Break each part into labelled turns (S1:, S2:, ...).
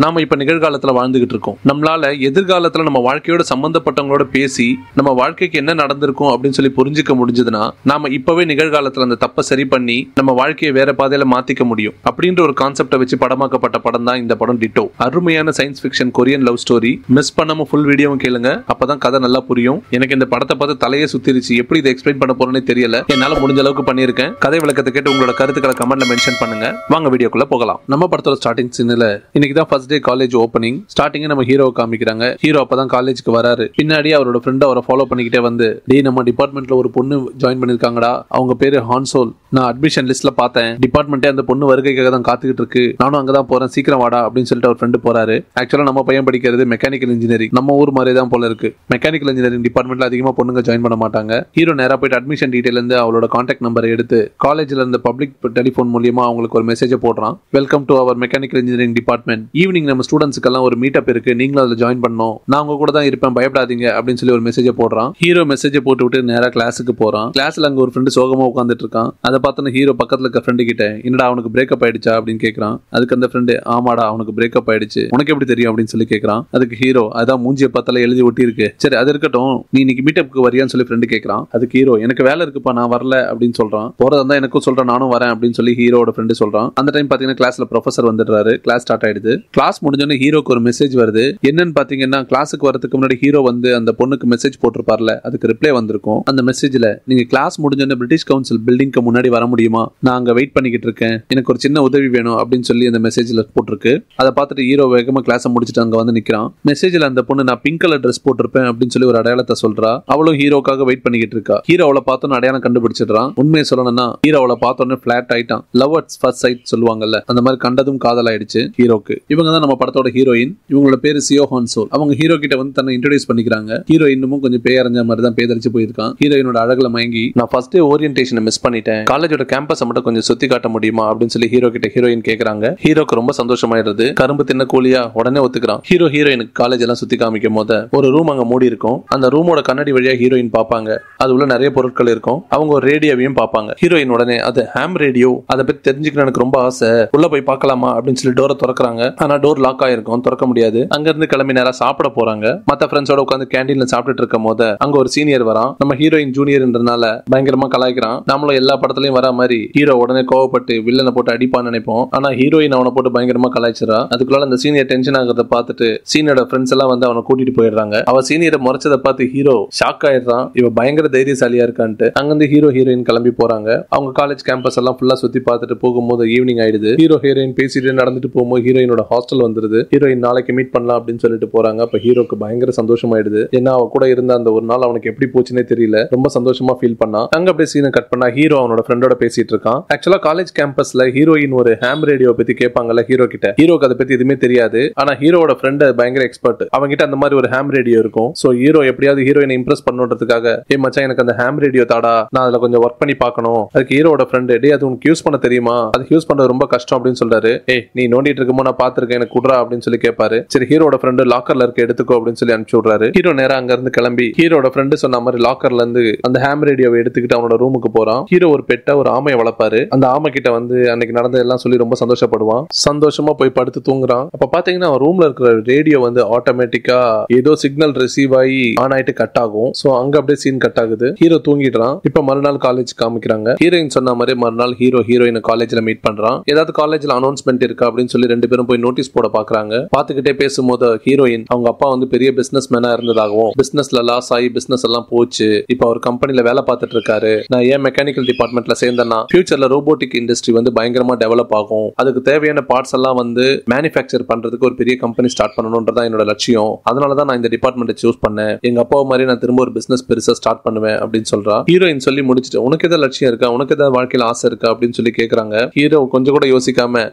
S1: நாம இப்ப நிகழ்காலத்துல வாழ்ந்துகிட்டு இருக்கோம். நம்மளால எதிர்காலத்துல நம்ம வாழ்க்கையோட சம்பந்தப்பட்டவங்களோட பேசி நம்ம வாழ்க்கைக்கு என்ன நடந்திருக்கும் அப்படின்னு சொல்லி புரிஞ்சுக்க முடிஞ்சதுன்னா நாம இப்பவே நிகழ்காலத்துல அந்த தப்பை சரி பண்ணி நம்ம வாழ்க்கையை வேற பாதையில மாத்திக்க முடியும் அப்படின்ற ஒரு கான்செப்டை வச்சு படமாக்கப்பட்ட படம் தான் இந்த படம் டிட்டோ. அருமையான science fiction Korean love story. Miss பண்ணாம ஃபுல் வீடியோவும் கேளுங்க, அப்பதான் கதை நல்லா புரியும். எனக்கு இந்த படத்தை பார்த்து தலையே சுத்திருச்சு, எப்படி இதை எக்ஸ்பிளைன் பண்ண போறேன்னு தெரியல. என்னால முடிஞ்ச அளவுக்கு பண்ணிருக்கேன். கதை விளக்கத்தை கேட்டு உங்களோட கருத்துக்களை கமெண்ட்ல மென்ஷன் பண்ணுங்க. வாங்க வீடியோக்குள்ள போகலாம். நம்ம படத்தோட ஸ்டார்டிங் சீன்ல இன்னைக்கு தான் first day college opening. Starting நம்ம ஹீரோவை காமிக்கிறாங்க. ஹீரோ அப்பதான் காலேஜுக்கு வராரு. பின்னாடி அவரோட ஃப்ரெண்ட் அவரை ஃபாலோ பண்ணிக்கிட்டே வந்து, டேய் நம்ம டிபார்ட்மெண்ட்ல ஒரு பொண்ணு ஜாயின் பண்ணிருக்காங்கடா, அவங்க பேரு ஹான்சோல், நான் அட்மிஷன் லிஸ்ட்ல பார்த்தேன், டிபார்ட்மெண்ட்டே அந்த பொண்ணு வருகைக்காக தான் காத்துக்கிட்டு இருக்கு, நானும் அங்கதான் போறேன், சீக்கிரம் வாடா அப்படின்னு சொல்லிட்டு அவர் ஃப்ரெண்டு போறாரு. ஆக்சுவலா நம்ம பையன் படிக்கிறது மெக்கானிக்கல் இன்ஜினியரிங். நம்ம ஊர் மாதிரி தான் போல இருக்கு. மெக்கானிக்கல் இன்ஜினியரிங் டிபார்ட்மெண்ட்ல அதிகமா பொண்ணுங்க ஜாயின் பண்ண மாட்டாங்க. ஹீரோ நேரா போயிட்டு அட்மிஷன் டீடைல் இருந்து அவளோட கான்டாக்ட் நம்பரை எடுத்து காலேஜ்ல இருந்த பப்ளிக் டெலிபோன் மூலியமா அவங்களுக்கு ஒரு மெசேஜ் போடுறான். Welcome to our mechanical engineering department. Evening நம்ம ஸ்டூடெண்ட்ஸ்க்கெல்லாம் ஒரு மீட்டப் இருக்கு, நீங்களும் அதில் ஜாயின் பண்ணணும், நான் உங்க கூட தான் இருப்பேன், பயப்படாதீங்க அப்படின்னு சொல்லி ஒரு மெசேஜ் போடுறான். ஹீரோ மெசேஜ் போட்டு விட்டு நேரா கிளாஸுக்கு போறான். கிளாஸ்ல அங்க ஒரு ஃப்ரெண்டு சோகமா உட்காந்துட்டு இருக்கான். அதை பார்த்து ஹீரோ பக்கத்துல இருக்க ஃப்ரெண்டு கிட்ட, என்னடா அவனுக்கு பிரேக்கப் ஆயிடுச்சா அப்படின்னு கேட்கறான். அதுக்கு அந்த ஃப்ரெண்டு, ஆமாடா அவனுக்கு பிரேக்கப் ஆயிடுச்சு, உனக்கு எப்படி தெரியும் அப்படின்னு சொல்லி கேட்கறான். அதுக்கு ஹீரோ, அதான் மூஞ்சிய பார்த்தால எழுதி ஒட்டி இருக்கு, சரி அது இருக்கட்டும், நீ இன்னைக்கு மீட்டப்புக்கு வரியான்னு சொல்லி ஃப்ரெண்டு கேட்கறான். அதுக்கு ஹீரோ, எனக்கு வேலை இருக்குப்பா நான் வரல அப்படின்னு சொல்றான். போறதா இருந்தா எனக்கும் சொல்றேன், நானும் வரேன் அப்படின்னு சொல்லி ஹீரோட ஃப்ரெண்டு சொல்றான். அந்த டைம் பாத்தீங்கன்னா கிளாஸ்ல ப்ரொஃபசர் வந்துடுறாரு. கிளாஸ் ஸ்டார்ட் ஆயிடுது. கிளாஸ் முடிஞ்சோடனே ஹீரோக்கு ஒரு மெசேஜ் வருது. என்னன்னு பாத்தீங்கன்னா கிளாஸுக்கு வரதுக்கு முன்னாடி ஹீரோ வந்து அந்த பொண்ணுக்கு மெசேஜ் போட்டிருப்பார்ல, அதுக்கு ரிப்ளை வந்திருக்கும். அந்த மெசேஜ்ல, நீங்க கிளாஸ் முடிஞ்சோடனே பிரிட்டிஷ் கவுன்சில் பில்டிங்க்கு முன்னாடி வர முடியுமா, நான் அங்க வெயிட் பண்ணிக்கிட்டு இருக்கேன், எனக்கு ஒரு சின்ன உதவி வேணும் அப்படின்னு சொல்லி அந்த மெசேஜ்ல போட்டிருக்கு. அதை பார்த்துட்டு ஹீரோ வேகமா கிளாஸை முடிச்சுட்டு அங்க வந்து நிக்கிறான். மெசேஜ்ல அந்த பொண்ணு, நான் பிங்க் கலர் ட்ரெஸ் போட்டிருப்பேன் அப்படின்னு சொல்லி ஒரு அடையாளத்தை சொல்றா. அவளும் ஹீரோக்காக வெயிட் பண்ணிக்கிட்டு இருக்கா. ஹீரோ அவளை பார்த்தோன்னு அடையாளம் கண்டுபிடிச்சிடுறான். உண்மையை சொல்லணும்னா ஹீரோ அவளை பார்த்தோன்னே ஃபிளாட் ஆயிட்டான். லவ் அட் ஃபர்ஸ்ட் சைட் சொல்லுவாங்கல்ல, அந்த மாதிரி கண்டதும் காதல் ஆயிடுச்சு ஹீரோக்கு. இவங்க தான் நம்ம படத்தோட ஹீரோயின். இவங்களோட பேரு சியோ ஹான்சோல். அவங்க ஹீரோ கிட்ட வந்து தன்னை இன்ட்ரோடியூஸ் பண்ணிக்கிறாங்க. ஹீரோ இன்னமும் கொஞ்சம் பேயறிஞ்ச மாதிரி தான் பேதரிச்சு போயிருக்கான். ஹீரோயினோட அழகுல மயங்கி, நான் ஃபர்ஸ்ட் டே ஓரியன்டேஷனை மிஸ் பண்ணிட்டேன், காலேஜோட கேம்பஸை மட்டும் கொஞ்சம் சுத்தி காட்ட முடியுமா அப்படின்னு சொல்லி ஹீரோ கிட்ட ஹீரோயின் கேக்குறாங்க. ஹீரோக்கு ரொம்ப சந்தோஷமாயிடுது. கரும்பு தின்ன கூலியா உடனே ஒத்துக்கிறான். ஹீரோயினுக்கு காலேஜ் எல்லாம் சுத்தி காமிக்கும் போது ஒரு ரூம் அங்க மூடி இருக்கும். அந்த ரூமோட கண்ணாடி வழியா ஹீரோயின் பாப்பாங்க. அது உள்ள நிறைய பொருட்கள் இருக்கும். அவங்க ஒரு ரேடியோவையும் பாப்பாங்க. ஹீரோயின் உடனே, அது ஹாம் ரேடியோ, அதை பத்தி தெரிஞ்சுக்கணும் எனக்கு ரொம்ப ஆசை, உள்ள போய் பார்க்கலாமா அப்படின்னு சொல்லி டோரை திறக்கிறாங்க. ஆனா டோர் லாக் ஆயிருக்கும், திறக்க முடியாது. அங்க இருந்து கிளம்பி நேரா சாப்பிட போறாங்க. மத்த ஃப்ரெண்ட்ஸோட உட்காந்து கேண்டீன்ல சாப்பிட்டுட்டு இருக்கும் போது அங்க ஒரு சீனியர் வரான். நம்ம ஹீரோயின் ஜூனியர்ன்றனால பயங்கரமா கலாய்க்கிறான். நம்மளும் எல்லா படத்துலயும் வர மாதிரி ஹீரோ உடனே கோவப்பட்டு வில்லனை போட்டு அடிப்பான்னு நினைப்போம். ஆனா ஹீரோயின் அவனை போட்டு பயங்கரமா கலாய்ச்சிரா. அதுக்குள்ள அந்த சீனியர் டென்ஷன் ஆகிறத பார்த்துட்டு சீனியரோட ஃப்ரெண்ட்ஸ் எல்லாம் வந்து அவனை கூட்டிட்டு போயிடுறாங்க. அவ சீனியரை முறைச்சதை பார்த்து ஹீரோ ஷாக் ஆயிடுறான். இவ பயங்கர தைரியசாலியா இருக்கான்ட்டு. அங்கிருந்து ஹீரோ ஹீரோயின் கிளம்பி போறாங்க. அவங்க காலேஜ் கேம்பஸ் எல்லாம் ஃபுல்லா சுத்தி பார்த்துட்டு போகும்போது ஈவினிங் ஆயிடுது. ஹீரோ ஹீரோயின் பேசிட்டு நடந்துட்டு போகும்போது ஹீரோயினோட ஹாஸ்டல் வந்துருது. ஹீரோயின் நாளைக்கு மீட் பண்ணலாம் அப்படின்னு சொல்லிட்டு போறாங்க. அப்ப ஹீரோக்கு பயங்கர சந்தோஷமாயிடுது. ஏன்னா அவ கூட இருந்த அந்த ஒரு நாள் அவனுக்கு எப்படி போச்சுன்னே தெரியல. ரொம்ப சந்தோஷமா ஃபீல் பண்ணா. அங்க அப்படியே சீனை கட் பண்ணா ஹீரோ அவனோட ஃப்ரெண்டோட பேசிட்டு இருக்கான். ஆக்சுவலா காலேஜ் கேம்பஸ்ல ஹீரோயின் ஒரு ஹாம் ரேடியோ பத்தி கேட்பாங்கல்ல ஹீரோ கிட்ட. ஹீரோக்கு அதை பத்தி எதுவுமே தெரியாது. ஆனா ஹீரோட ஃப்ரெண்ட் பயங்கர எக்ஸ்பர்ட். அவங்க கிட்ட அந்த மாதிரி ஒரு ஹாம் ரேடியோ இருக்கும். சோ ஹீரோ எப்படியாவது ஹீரோயினை இம்ப்ரெஸ் பண்ணுன்றதுக்காக, ஏ மச்சான் எனக்கு அந்த ஹாம் ரேடியோ தாடா, நான் அதுல கொஞ்சம் ஒர்க் பண்ணி பார்க்கணும். அதுக்கு ஹீரோட ஃப்ரெண்ட், டே அது உனக்கு யூஸ் பண்ண தெரியுமா, அது யூஸ் பண்றது ரொம்ப கஷ்டம் அப்படின்னு சொல்றாரு. ஏய் நீ நோண்டிட்டு இருக்குமோ நான் பாத்துருக்கேன், எனக்கு குடுறா அப்படின்னு சொல்லி கேட்பாரு. சரி ஹீரோட ஃப்ரெண்டு லாக்கர்ல இருக்க எடுத்துக்கோ அப்படின்னு சொல்லி அனுப்பிச்சு விடுறாரு. ஹீரோ நேரா அங்க இருந்து கிளம்பி ஹீரோட ஃப்ரெண்டு சொன்ன மாதிரி லாக்கர்ல இருந்து அந்த ஹாம் ரேடியோவை எடுத்துக்கிட்டு அவனோட ரூமுக்கு போறான். ஹீரோ ஒரு பெட்ட ஒரு ஆமையை வளர்ப்பாரு. அந்த ஆமை கிட்ட வந்து அன்னைக்கு நடந்ததெல்லாம் சொல்லி ரொம்ப சந்தோஷப்படுவான். சந்தோஷமா போய் படுத்து தூங்குறான். அப்ப பாத்தீங்கன்னா ரூம்ல இருக்கிற ரேடியோ வந்து ஆட்டோமேட்டிக்கா ஏதோ சிக்னல் ரிசீவ் ஆகி ஆன் ஆயிட்டு கட் ஆகும். சோ அங்க அப்படியே சீன் கட் ஆகுது. ஹீரோ தூங்கிடுறான். இப்ப மறுநாள் காலேஜ் காமிக்கிறாங்க. ஹீரோயின் சொன்ன மாதிரி மறுநாள் ஹீரோ ஹீரோயின் காலேஜ்ல மீட் பண்றான். ஏதாவது காலேஜ்ல அனௌன்ஸ்மெண்ட் இருக்கா அப்படின்னு சொல்லி ரெண்டு பேரும் போய் நோட்டீஸ் போட பாக்குறாங்க. பாத்துக்கிட்டே பேசும்போது ஹீரோயின் அவங்க அப்பா வந்து பெரிய பிசினஸ் மேனா இருந்ததாகவும், பிசினஸ்ல லாஸ் ஆகி பிசினஸ் எல்லாம் போச்சு, இப்ப அவர் கம்பெனில வேலை பார்த்துட்டு இருக்காரு, நான் ஏன் மெக்கானிக்கல் டிபார்ட்மெண்ட்ல சேர்ந்தேன்னா ஃபியூச்சர்ல ரோபோட்டிக் இண்டஸ்ட்ரி வந்து பயங்கரமா டெவலப் ஆகும், அதுக்கு தேவையான பார்ட்ஸ் எல்லாம் வந்து மேனுஃபேக்சர் பண்றதுக்கு ஒரு பெரிய கம்பெனி ஸ்டார்ட் பண்ணணும்ன்றதா என்னோட லட்சியம், அதனாலதான் நான் இந்த டிபார்ட்மெண்ட்டை சூஸ் பண்ணேன், எங்க அப்பா மாதிரி நான் திரும்ப ஒரு பிசினஸ் பெருசா ஸ்டார்ட் பண்ணுவேன் அப்படின்னு சொல்றா. ஹீரோயின் சொல்லி முடிச்சுட்டு, உனக்கு ஏதாவது லட்சியம் இருக்கா, உனக்கு ஏதாவது வாழ்க்கையில ஆசை இருக்கா அப்படின்னு சொல்லி கேக்குறாங்க. ஹீரோ கொஞ்சம் கூட யோசிக்காம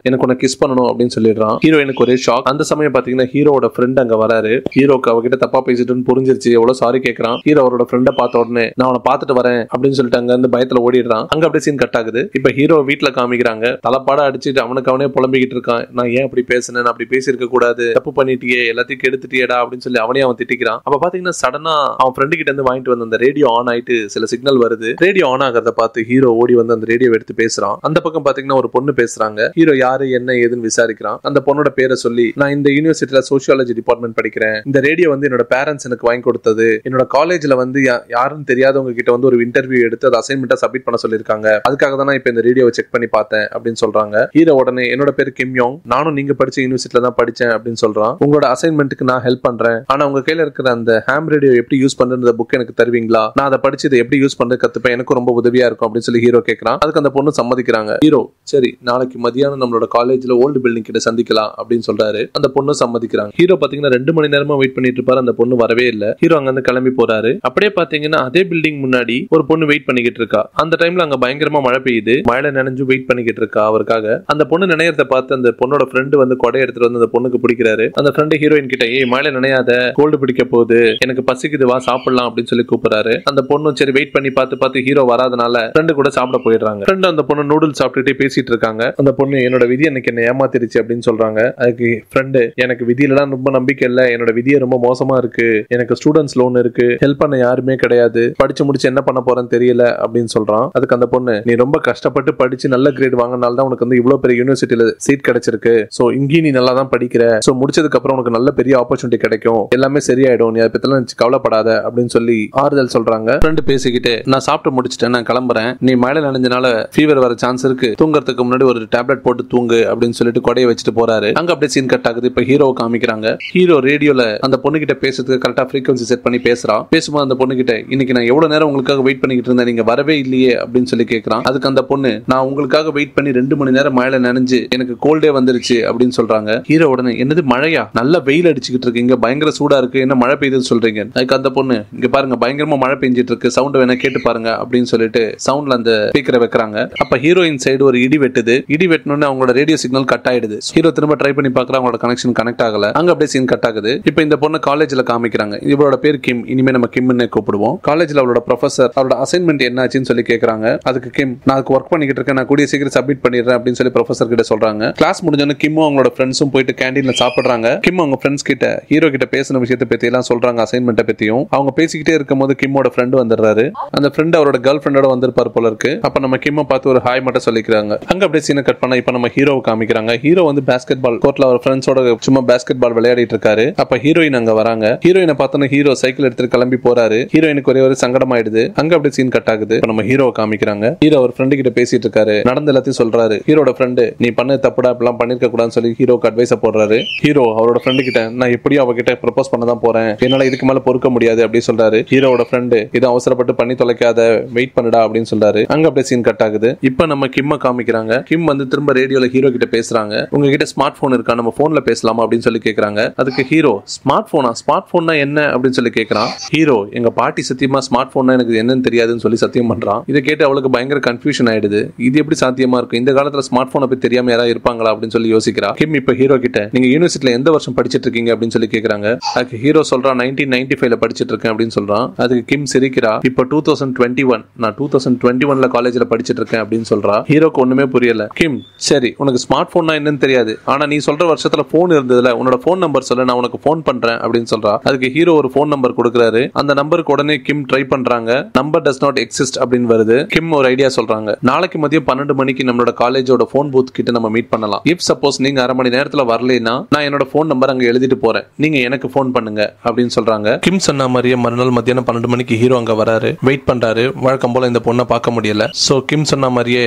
S1: எனக்கு உன்னை கிஸ் பண்ணணும் அப்படின்னு சொல்லிடுறான். ஹீரோயினுக்கு ஒரே ஷாக். அந்த சமயம் பாத்தீங்கன்னா ஹீரோட ஃப்ரெண்ட் அங்க வராரு. ஹீரோக்கு அவகிட்ட தப்பா பேசிட்டுன்னு புரிஞ்சிருச்சு. எவ்வளவு சாரி கேக்குறான். ஹீரோ அவரோட ஃப்ரெண்ட பார்த்த உடனே நான் அவனை பார்த்துட்டு வரேன் அப்படின்னு சொல்லிட்டு அங்க இருந்து பயத்துல ஓடிடுறான். அங்க அப்படியே சீன் கட் ஆகுது. இப்ப ஹீரோ வீட்டுல காமிக்கிறாங்க. தலைப்பாட அடிச்சுட்டு அவனுக்கு அவனே புலம்பிக்கிட்டு இருக்கான். நான் ஏன் அப்படி பேசினேன், நான் அப்படி பேசியிருக்க கூடாது, தப்பு பண்ணிட்டியே, எல்லாத்தையும் கெடுத்துட்டியடா அப்படின்னு சொல்லி அவனே அவன் திட்டிக்கிறான். அப்ப பாத்தீங்கன்னா சடனா அவன் ஃப்ரெண்டு கிட்ட இருந்து வாங்கிட்டு வந்து அந்த ரேடியோ ஆன் ஆயிட்டு சில சிக்னல் வருது. ரேடியோ ஆன் ஆகிறத பார்த்து ஹீரோ ஓடி வந்து அந்த ரேடியோ எடுத்து பேசுறான். அந்த பக்கம் பாத்தீங்கன்னா ஒரு பொண்ணு பேசுறாங்க. ஹீரோ யாரு என்ன ஏதுன்னு விசாரிக்கிறான். அந்த பொண்ணோட பேரை சொல்லி நான் இந்த யூனிவர்சிட்டியில சோசியாலஜி டிபார்ட்மெண்ட் படிக்கிறேன், இந்த ரேடியோ வந்து என்னோட பேரண்ட்ஸ் எனக்கு வாங்கி கொடுத்தது, என்னோட காலேஜ்ல வந்து யாருன்னு தெரியாதவங்க கிட்ட வந்து ஒரு இன்டர்வியூ எடுத்து அதை அசைன்மெண்டா சப்மிட் பண்ண சொல்லிருக்காங்க, அதுக்காக தான் நான் இப்ப இந்த ரேடியோவை செக் பண்ணி பார்த்தேன் அப்படின்னு சொல்றாங்க. ஹீரோ உடனே என்னோட பேரு கிம் யோங், நானும் நீங்க படிச்ச யூனிவர்சிட்டியில தான் படிச்சேன் அப்படின்னு சொல்றான். உங்களோட அசைன்மெண்ட்டுக்கு நான் ஹெல்ப் பண்றேன், ஆனா உங்க கையில இருக்கிற அந்த ஹாம் ரேடியோ எப்படி யூஸ் பண்றது புக் எனக்கு தருவீங்களா, நான் அதை படிச்சு இதை எப்படி யூஸ் பண்றது கத்துப்பேன், எனக்கு ரொம்ப உதவியா இருக்கும் அப்படின்னு சொல்லி ஹீரோ கேட்கறான். அதுக்கு அந்த பொண்ணு சம்மதிக்கிறாங்க. ஹீரோ சரி நாளைக்கு மதியானம் நம்மளோட காலேஜ்ல ஓல்டு பில்டிங் கிட்ட சந்திக்கலாம் அப்படின்னு சொல்றாரு. அந்த பொண்ணு சம்மதிக்கிறாங்க. ஹீரோ பாத்தீங்கன்னா 2 மணி நேரமா வெயிட் பண்ணிட்டு இருப்பாரு, அந்த பொண்ணு வரவே இல்ல. ஹீரோ அங்க இருந்து கிளம்பி போறாரு. அப்படியே பாத்தீங்கன்னா அதே பில்டிங் முன்னாடி ஒரு பொண்ணு வெயிட் பண்ணிக்கிட்டு இருக்கா. அந்த டைம்ல அங்க பயங்கரமா மழை பெய்யுது, மழை நனைஞ்சு வெயிட் பண்ணிக்கிட்டு இருக்கா அவருக்காக. அந்த பொண்ணு நினைக்கிறத பார்த்து அந்த பொண்ணோட ஃப்ரெண்டு வந்து கொடை எடுத்துட்டு வந்து அந்த பொண்ணுக்கு பிடிக்கிறாரு. அந்த ஃப்ரெண்டு ஹீரோயின் கிட்ட ஏய் மழை நினையாத, கோல்டு பிடிக்க போகுது, எனக்கு பசிக்குது, வா சாப்பிடலாம் அப்படின்னு சொல்லி கூப்பிடுறாரு. அந்த பொண்ணு சரி வெயிட் பண்ணி பார்த்து ஹீரோ வராதனால ஃப்ரெண்டு கூட சாப்பிட போயிடுறாங்க. ஃப்ரெண்டு அந்த பொண்ணு நூடுல்ஸ் சாப்பிட்டுட்டே பேசிட்டு இருக்காங்க. அந்த பொண்ணு என்னோட விதி எனக்கு என்ன ஏமாத்திருச்சு அப்படின்னு சொல்றாங்க. அதுக்கு ஃப்ரெண்டு எனக்கு விதியிலலாம் ரொம்ப நம்பிக்கை இல்ல, என்னோட விதியே ரொம்ப மோசமா இருக்கு, எனக்கு ஸ்டூடெண்ட்ஸ் லோன் இருக்கு, ஹெல்ப் பண்ண யாருமே கிடையாது, படிச்சு முடிச்சு என்ன பண்ண போறேன்னு தெரியல அப்படின்னு சொல்றான். அதுக்கு அந்த பொண்ணு நீ ரொம்ப கஷ்டப்பட்டு படிச்சு நல்ல கிரேட் வாங்கினால தான் உனக்கு வந்து இவ்வளவு பெரிய யூனிவர்சிட்டியில சீட் கிடைச்சிருக்கு, சோ இங்கேயும் நீ நல்லா தான் படிக்கிற, சோ முடிச்சதுக்கு அப்புறம் உனக்கு நல்ல பெரிய ஆப்பர்ச்சுனிட்டி கிடைக்கும், எல்லாமே சரியாயிடும், நீ அதை பத்திலாம் கவலைப்படாத அப்படின்னு சொல்லி ஆறுதல் சொல்றாங்க. ஃப்ரெண்டு பேசிக்கிட்டு நான் சாப்பிட்டு முடிச்சிட்டேன், நான் கிளம்புறேன், நீ மழை நனைஞ்சனால ஃபீவர் வர சான்ஸ் இருக்கு, தூங்கறதுக்கு முன்னாடி ஒரு டேப்லெட் போட்டு தூங்கு அப்படின்னு சொல்லிட்டு கொடையை வச்சுட்டு போறாரு. அங்க அப்படியே சீன் கட் ஆகுது. இப்ப ஹீரோ காமிக்கிறாங்க. ஹீரோ ரேடியோல அந்த பொண்ணு கிட்ட பேசுறதுக்கு கரெக்டா ஃப்ரீக்வன்சி செட் பண்ணி பேசுறான். பேசும்போது அந்த பொண்ணு கிட்ட இன்னைக்கு நான் எவ்வளவு நேரம் உங்களுக்காக வெயிட் பண்ணிக்கிட்டு இருந்தேன், நீங்க வரவே இல்லையே அப்படின்னு சொல்லி கேட்கறான். அதுக்கு அந்த பொண்ணு நான் உங்களுக்காக வெயிட் பண்ணி 2 மணி நேரம் மழையில நனைஞ்சு எனக்கு கோல்டே வந்துருச்சு அப்படின்னு சொல்றாங்க. ஹீரோ உடனே என்னது மழையா, நல்ல வெயில் அடிச்சுக்கிட்டு இருக்கு, இங்க பயங்கர சூடா இருக்கு, என்ன மழை பெய்யுதுன்னு சொல்றீங்க. அதுக்கு அந்த பொண்ணு இங்க பாருங்க பயங்கரமா மழை பெஞ்சிட்டு இருக்கு, சவுண்ட் வேணா கேட்டு பாருங்க அப்படின்னு சொல்லிட்டு சவுண்ட்ல அந்த ஸ்பீக்கரை வைக்கிறாங்க. அப்ப ஹீரோயின் சைடு ஒரு இடி வெட்டுது. இடி வெட்டணும்னு அவங்களோட ரேடியோ சிக்னல் கட் ஆயிடுது. ஹீரோ திரும்ப ட்ரை பண்ணி பார்க்கற, அவங்களோட கனெக்ஷன் கனெக்ட் ஆகல. அங்க அப்படியே சீன் கட் ஆகுது. இப்போ இந்த பொண்ணு காலேஜ்ல காமிக்கிறாங்க. இவளோட பேர் கிம், இனிமே நம்ம கிம்னு கூப்பிடுவோம். காலேஜ்ல அவளோட ப்ரொஃபசர் அவளோட அசைன்மெண்ட் என்னாச்சுன்னு சொல்லி கேக்குறாங்க. அதுக்கு கிம் நான் அதுக்கு ஒர்க் பண்ணிக்கிட்டு இருக்கேன், நான் கூடிய சீக்கிரம் சப்மிட் பண்ணிடுறேன் அப்படின்னு சொல்லி ப்ரொஃபசர் கிட்ட சொல்றாங்க. கிளாஸ் முடிஞ்சோன்னு கிம்மும் அவங்களோட ஃப்ரெண்ட்ஸும் போயிட்டு கேண்டீன்ல சாப்பிடுறாங்க. கிம் அவங்க ஃப்ரெண்ட்ஸ் கிட்ட ஹீரோ கிட்ட பேசின விஷயத்தை பத்தி எல்லாம் சொல்றாங்க, அசைன்மெண்ட்டை பத்தியும். அவங்க பேசிக்கிட்டே இருக்கும்போது கிம்மோட ஃப்ரெண்டு வந்துடுறாரு. அந்த ஃப்ரெண்ட் அவரோட கேர்ள் ஃப்ரெண்டோட வந்திருப்பார் போல இருக்கு. அப்ப நம்ம கிம்ம பார்த்து ஒரு ஹாய் மட்டும் சொல்லிக்கிறாங்க. அங்க அப்படியே சீனை கட் பண்ணா இப்ப நம்ம ஹீரோவை காமிக்கிறாங்க. ஹீரோ வந்து பாஸ்கெட் பால் கோர்ட்ல அவர் ஃப்ரெண்ட்ஸோட சும்மா பாஸ்கெட் பால் விளையாடிட்டு இருக்காரு. அப்ப ஹீரோயின் அங்க வராங்க. ஹீரோயினை பார்த்தோன்னா ஹீரோ சைக்கிள் எடுத்து கிளம்பி போறாரு. ஹீரோயினுக்கு ஒரே ஒரு சங்கடம் ஆயிடுது. அங்க அப்படியே சீன் கட் ஆகுது. இப்ப நம்ம ஹீரோவை காமிக்கிறாங்க. ஹீரோ ஒரு ஃப்ரெண்டு கிட்ட பேசிட்டு இருக்காரு, நடந்த எல்லாத்தையும் சொல்றாரு. ஹீரோட ஃப்ரெண்டு நீ பண்ண தப்புடா, இப்பெல்லாம் பண்ணிருக்க கூடாதுன்னு சொல்லி ஹீரோக்கு அட்வைஸ் போடுறாரு. ஹீரோ அவரோட ஃப்ரெண்டு கிட்ட நான் எப்படியும் அவகிட்ட ப்ரப்போஸ் பண்ண தான் போறேன், என்னால இதுக்கு மேல பொறுக்க முடியாது அப்படின்னு சொல்றாரு. ஹீரோட ஃப்ரெண்டு இதை அவசரப்பட்டு பண்ணி தொலைக்காத, வெயிட் பண்ணுடா அப்படின்னு சொல்றாரு. அங்க அப்படியே சீன் கட் ஆகுது. இப்ப நம்ம கிம்ம காமிக்கிறாங்க. கிம் வந்து திரும்ப ரேடியோல ஹீரோ கிட்ட பேசுறாங்க. உங்ககிட்ட ஸ்மார்ட் போன் இருக்கா, நம்ம போன்ல பேசலாமா அப்படின்னு சொல்லி கேக்குறாங்க. அதுக்கு ஹீரோ ஸ்மார்ட் போனா, ஸ்மார்ட் போன்னா என்ன அப்படின்னு சொல்லி கேக்குறான். ஹீரோ எங்க பாட்டி சத்தியமா ஸ்மார்ட் போன்னா எனக்கு என்னன்னு தெரியாதுன்னு சொல்லி சத்தியம் பண்றான். இதை கேட்டு அவளுக்கு பயங்கர கன்ஃபியூஷன் ஆயிடுது. இது எப்படி சாத்தியமா இருக்கும், இந்த காலத்துல ஸ்மார்ட் போனை பத்தி தெரியாம யாராவது இருப்பாங்களா அப்படின்னு சொல்லி யோசிக்கிறா. கிம் இப்ப ஹீரோ கிட்ட நீங்க யூனிவர்சிட்டியில எந்த வருஷம் படிச்சிட்டு இருக்கீங்க அப்படின்னு சொல்லி கேக்குறாங்க. அதுக்கு ஹீரோ சொல்றான் 1995ல படிச்சிட்டு இருக்கேன் அப்படின்னு சொல்றான். அதுக்கு கிம் சிரிக்கிறா. இப்ப 2021, நான் 2021ல காலேஜ்ல படிச்சிட்டு இருக்கேன் அப்படின்னு சொல்றா. ஹீரோக்கு ஒண்ணுமே புரியல. கிம் சரி உனக்கு ஸ்மார்ட் போன்னா என்னன்னு தெரியாது, ஆனா நீ சொல்ற வருஷத்துல போன் இருந்ததுல, உன்னோட போன் நம்பர் சொல்ல, நான் உனக்கு போன் பண்றேன் அப்படின்னு சொல்றா. அதுக்கு ஹீரோ ஒரு போன் நம்பர் கொடுக்குறாரு. அந்த நம்பருக்கு உடனே கிம் ட்ரை பண்றாங்க. நம்பர் டஸ் நாட் எக்ஸிஸ்ட் அப்படின்னு வருது. கிம் ஒரு ஐடியா சொல்றாங்க. நாளைக்கு மதியம் 12 மணிக்கு நம்மளோட காலேஜோட போன் பூத் கிட்ட நம்ம மீட் பண்ணலாம். இஃப் சப்போஸ் நீங்க அரை மணி நேரத்துல வரலைன்னா நான் என்னோட போன் நம்பர் அங்க எழுதிட்டு போறேன், நீங்க எனக்கு போன் பண்ணுங்க அப்படின்னு சொல்றாங்க. கிம் சொன்ன மாதிரியே மறுநாள் மத்தியானம் 12 மணிக்கு ஹீரோ அங்க வராரு. வெயிட் பண்றாரு. வழக்கம் போல இந்த பொண்ணை பார்க்க முடியல. சோ கிம் சொன்ன மாதிரியே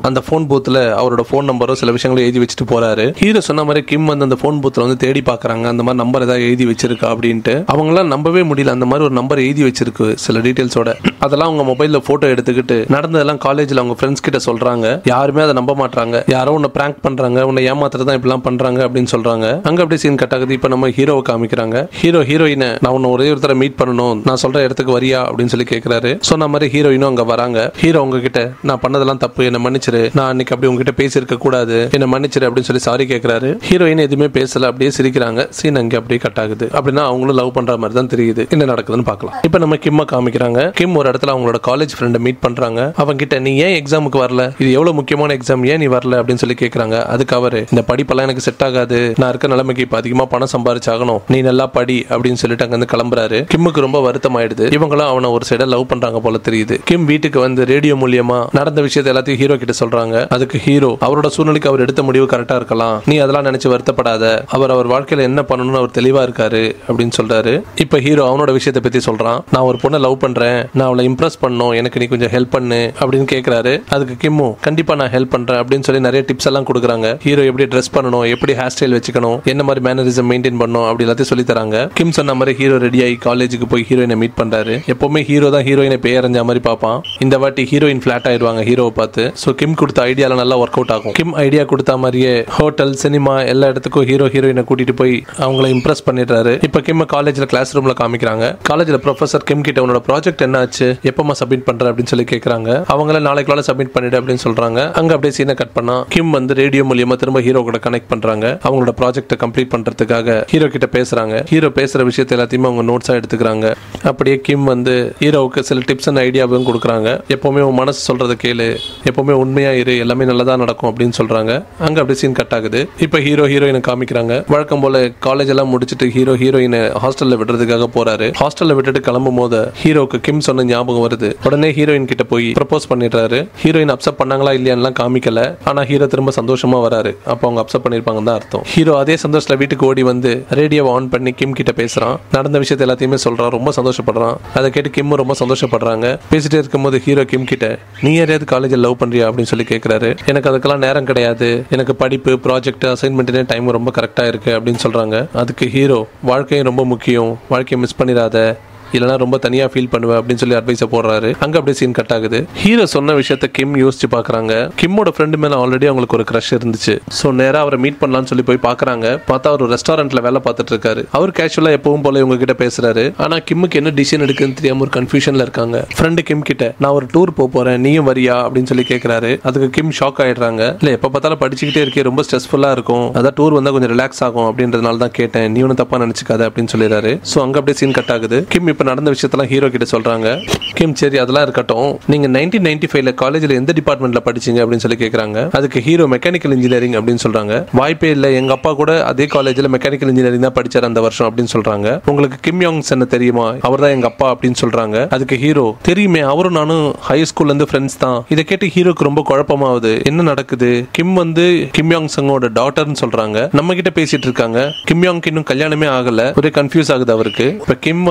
S1: அந்த போன் பூத்ல அவரோட போன் நம்பரும் சில விஷயங்களும் எழுதி வச்சுட்டு போறாரு. ஹீரோ சொன்ன மாதிரி கிம் வந்து அந்த போன் பூத்ல வந்து தேடி பாக்குறாங்க, அந்த மாதிரி நம்பர் ஏதாவது எழுதி வச்சிருக்கா அப்படின்ட்டு. அவங்களாம் நம்பவே முடியல, அந்த மாதிரி ஒரு நம்பர் எழுதி வச்சிருக்கு சில டீடைல்ஸோட. அதெல்லாம் அவங்க மொபைல்ல போட்டோ எடுத்துக்கிட்டு நடந்ததெல்லாம் காலேஜ்ல அவங்க ஃப்ரெண்ட்ஸ் கிட்ட சொல்றாங்க. யாருமே அதை நம்ப மாட்டாங்க. யாரோ உன்னை பிராங்க் பண்றாங்க, உன்னை ஏமாத்துறதா இப்படிலாம் பண்றாங்க அப்படின்னு சொல்றாங்க. அங்க அப்படியே சீன் கட் ஆகுது. இப்ப நம்ம ஹீரோவை காமிக்கிறாங்க. ஹீரோயினை நான் உன்னை ஒரே ஒருத்தர மீட் பண்ணணும், நான் சொல்ற இடத்துக்கு வரியா அப்படின்னு சொல்லி கேட்கிறாரு. சொன்ன மாதிரி ஹீரோயினும் அங்க வராங்க. ஹீரோ உங்ககிட்ட நான் பண்ணதெல்லாம் தப்பு, என்ன மன்னிச்சிரு, நான் அன்னைக்கு அப்படி உங்ககிட்ட பேசியிருக்க கூடாது, என்ன மன்னிச்சிரு அப்படின்னு சொல்லி சாரி கேட்கிறாரு. ஹீரோயின் எதுவுமே பேசல, அப்படியே சிரிக்கிறாங்க. சீன் அங்கே அப்படியே கட் ஆகுது. அப்படின்னா அவங்களும் லவ் பண்ற மாதிரி தான் தெரியுது. என்ன நடக்குதுன்னு பார்க்கலாம். இப்ப நம்ம கிம்ம காமிக்கிறாங்க. கிம் ஒரு இடத்துல அவங்களோட காலேஜ் ஃப்ரெண்டை மீட் பண்றாங்க. அவங்க கிட்ட நீ ஏன் எக்ஸாமுக்கு வரல, இது எவ்வளவு முக்கியமான எக்ஸாம், ஏன் நீ வரல அப்படின்னு சொல்லி கேட்கறாங்க. அதுக்கு அவரு இந்த படிப்பெல்லாம் எனக்கு செட் ஆகாது, நான் இருக்க நிலைமைக்கு இப்ப அதிகமா பணம் சம்பாதிச்சாகணும், நீ நல்லா படி அப்படின்னு சொல்லிட்டு அங்க இருந்து கிளம்புறாரு. கிம்முக்கு ரொம்ப வருத்தம் ஆயிடுது. இவங்களும் அவனை ஒரு சைடா லவ் பண்றாங்க போல தெரியுது. கிம் வீட்டுக்கு வந்து ரேடியோ மூலியமா நடந்த விஷயத்தை எல்லாத்தையும் ஹீரோ கிட்ட சொல்றாங்க. அதுக்கு ஹீரோ அவரோட சூழ்நிலைக்கு அவர் எடுத்த முடிவு கரெக்டா இருக்கலாம், நீ அதெல்லாம் அதெல்லாம் நினைச்சு வருத்தப்படாத, அவர் வாழ்க்கையில என்ன பண்ணணும்னு அவர் தெளிவா இருக்காரு அப்படின்னு சொல்றாரு. இப்ப ஹீரோ அவனோட விஷயத்தை பத்தி சொல்றான். நான் ஒரு பொண்ணை லவ் பண்றேன், நான் அவளை இம்ப்ரெஸ் பண்ணும், எனக்கு நீ கொஞ்சம் ஹெல்ப் பண்ணு அப்படின்னு கேட்கிறாரு. அதுக்கு கிம்மு கண்டிப்பா நான் ஹெல்ப் பண்றேன் அப்படின்னு சொல்லி நிறைய டிப்ஸ் எல்லாம் கொடுக்குறாங்க. ஹீரோ எப்படி ட்ரெஸ் பண்ணணும், எப்படி ஹேர் ஸ்டைல் வச்சுக்கணும், என்ன மாதிரி மேனரிசம் மெயின்டைன் பண்ணணும் அப்படி எல்லாத்தையும் சொல்லி தராங்க. கிம் சொன்ன மாதிரி ஹீரோ ரெடி ஆகி காலேஜுக்கு போய் ஹீரோயினை மீட் பண்றாரு. எப்பவுமே ஹீரோ தான் ஹீரோயினை பேரஞ்ச மாதிரி பார்ப்பான். இந்த வாட்டி ஹீரோயின் ஃபிளாட் ஆயிடுவாங்க ஹீரோவை பார்த்து. சோ கிம் கொடுத்த ஐடியால நல்லா ஒர்க் அவுட் ஆகும். கிம் ஐடியா கொடுத்த மாதிரியே ஹோட்டல், சினிமா எல்லா இடத்துக்கும் ஹீரோயினை கூட்டிட்டு போய் அவங்கள இம்ப்ரெஸ் பண்ணிடுறாரு. இப்ப கிம் காலேஜ்ல கிளாஸ் ரூம்ல காமிக்கிறாங்க. காலேஜ்ல ப்ரொஃபசர் கிம் கிட்ட உன்னோட ப்ராஜெக்ட் என்ன ஆச்சு, எப்பமா சப்மிட் பண்ற அப்படின்னு சொல்லி கேக்குறாங்க. அவங்கள நாளைக்குள்ள சப்மிட் பண்ணிடு அப்படின்னு சொல்றாங்க. அங்க அப்படியே சீனை கட் பண்ணா கிம் ரேடியோ மூலமா திரும்ப ஹீரோ கூட கனெக்ட் பண்றாங்க. அவங்களோட ப்ராஜெக்ட்டை கம்ப்ளீட் பண்றதுக்காக ஹீரோ கிட்ட பேசுறாங்க. ஹீரோ பேசுற விஷயத்தை எல்லாத்தையுமே அவங்க நோட்ஸா எடுத்துக்கிறாங்க. அப்படியே கிம் ஹீரோவுக்கு சில டிப்ஸ் அண்ட் ஐடியாவும் கொடுக்குறாங்க. எப்பவுமே உன் மனசு சொல்றதை கேளு, எப்பவுமே உண்மையா இரு, எல்லாமே நல்லதா நடக்கும் அப்படின்னு சொல்றாங்க. அங்க அப்படியே சீன் கட் ஆகுது. இப்ப ஹீரோயினை காமிக்கிறாங்க. வழக்கம் போல காலேஜ் எல்லாம் முடிச்சிட்டு ஹீரோயினை ஹாஸ்டல்ல விடுறதுக்காக போறாரு. ஹாஸ்டல்ல விட்டுட்டு கிளம்பும் போது ஹீரோக்கு கிம் சொன்ன ஞாபகம் வருது. உடனே ஹீரோயின் கிட்ட போய் ப்ரப்போஸ் பண்ணிடுறாரு. ஹீரோயின் அப்செட் பண்ணாங்களா இல்லையான்னு காமிக்கல. ஆனா ஹீரோ திரும்ப சந்தோஷமா வராரு. அப்ப அவங்க அப்செட் பண்ணிருப்பாங்கன்னு தான் அர்த்தம். ஹீரோ அதே சந்தோஷத்துல வீட்டுக்கு ஓடி வந்து ரேடியோவை ஆன் பண்ணி கிம் கிட்ட பேசுறான். நடந்த விஷயத்தை எல்லாத்தையுமே சொல்றான். ரொம்ப சந்தோஷப்படுறான். அதை கேட்டு கிம் ரொம்ப சந்தோஷப்படுறாங்க. பேசிட்டே இருக்கும்போது ஹீரோ கிம் கிட்ட நீ யாரையாவது காலேஜில் லவ் பண்றியா அப்படின்னு சொல்லி கேட்கிறாரு. எனக்கு அதுக்கெல்லாம் நேரம் கிடையாது, எனக்கு படிப்பு, ப்ராஜெக்ட், அசைன்மெண்ட்னே டைம் ரொம்ப கரெக்டா இருக்கு அப்படின்னு சொல்றாங்க. அதுக்கு ஹீரோ வாழ்க்கையும் ரொம்ப முக்கியம், வாழ்க்கையை மிஸ் பண்ணிடாத, இல்லைனா ரொம்ப தனியா ஃபீல் பண்ணுவேன் அப்படின்னு சொல்லி அட்வைஸ் போடுறாரு. அங்க அப்படியே சீன் கட் ஆகுது. ஹீரோ சொன்ன விஷயத்த கிம் யோசிச்சு பாக்குறாங்க. கிம்மோட ஃப்ரெண்டு மேல ஆல்ரெடி அவங்களுக்கு ஒரு கிரஷ் இருந்துச்சு. சோ நேரா அவரை மீட் பண்ணலாம்னு சொல்லி போய் பாக்குறாங்க. பார்த்தா ஒரு ரெஸ்டாரண்ட்ல வேலை பார்த்துட்டு இருக்காரு. அவர் கேஷுவலா எப்பவும் போல இவங்க கிட்ட பேசுறாரு. ஆனா கிம்முக்கு என்ன டிசிஷன் எடுக்குன்னு தெரியாம ஒரு கன்ஃபியூஷன்ல இருக்காங்க. ஃப்ரெண்டு கிம் கிட்ட நான் ஒரு டூர் போறேன், நீயும் வரியா அப்படின்னு சொல்லி கேட்கிறாரு. அதுக்கு கிம் ஷாக் ஆயிடுறாங்க. இல்ல எப்ப பார்த்தாலும் படிச்சுக்கிட்டே இருக்கே, ரொம்ப ஸ்ட்ரெஸ்ஃபுல்லா இருக்கும், அதான் டூர் வந்தா கொஞ்சம் ரிலாக்ஸ் ஆகும் அப்படின்றதுனால தான் கேட்டேன், நீ ஒன்னும் தப்பா நினைச்சுக்காத அப்படின்னு சொல்லிடுறாரு. சோ அங்க அப்படியே சீன் கட் ஆகுது. கிம் இப்ப நடந்த விஷயத்தெல்லாம் ஹீரோ கிட்ட சொல்றாங்க. கிம் சரி அதெல்லாம் இருக்கட்டும், நீங்க 1995ல காலேஜ்ல எந்த டிபார்ட்மெண்ட்ல படிச்சீங்க அப்படின்னு சொல்லி கேக்குறாங்க. அதுக்கு ஹீரோ மெக்கானிக்கல் இன்ஜினியரிங் அப்படின்னு சொல்றாங்க. வாய்ப்பே இல்ல, எங்க அப்பா கூட அதே காலேஜ்ல மெக்கானிக்கல் இன்ஜினியரிங் தான் படிச்சாரு அந்த வருஷம் அப்படின்னு சொல்றாங்க. உங்களுக்கு கிம் யோங் சன் தெரியுமா, அவர் தான் எங்க அப்பா அப்படின்னு சொல்றாங்க. அதுக்கு ஹீரோ தெரியுமே, அவரும் நானும் ஹை ஸ்கூல்ல இருந்து ஃப்ரெண்ட்ஸ் தான். இதை கேட்டு ஹீரோக்கு ரொம்ப குழப்பமாகுது. என்ன நடக்குது, கிம் கிம் யோங் சங்கோட டாட்டர்னு சொல்றாங்க. நம்ம கிட்ட பேசிட்டு இருக்காங்க. கிம் யோங் இன்னும் கல்யாணமே ஆகல. ஒரே கன்ஃபியூஸ் ஆகுது அவருக்கு. இப்ப கிம்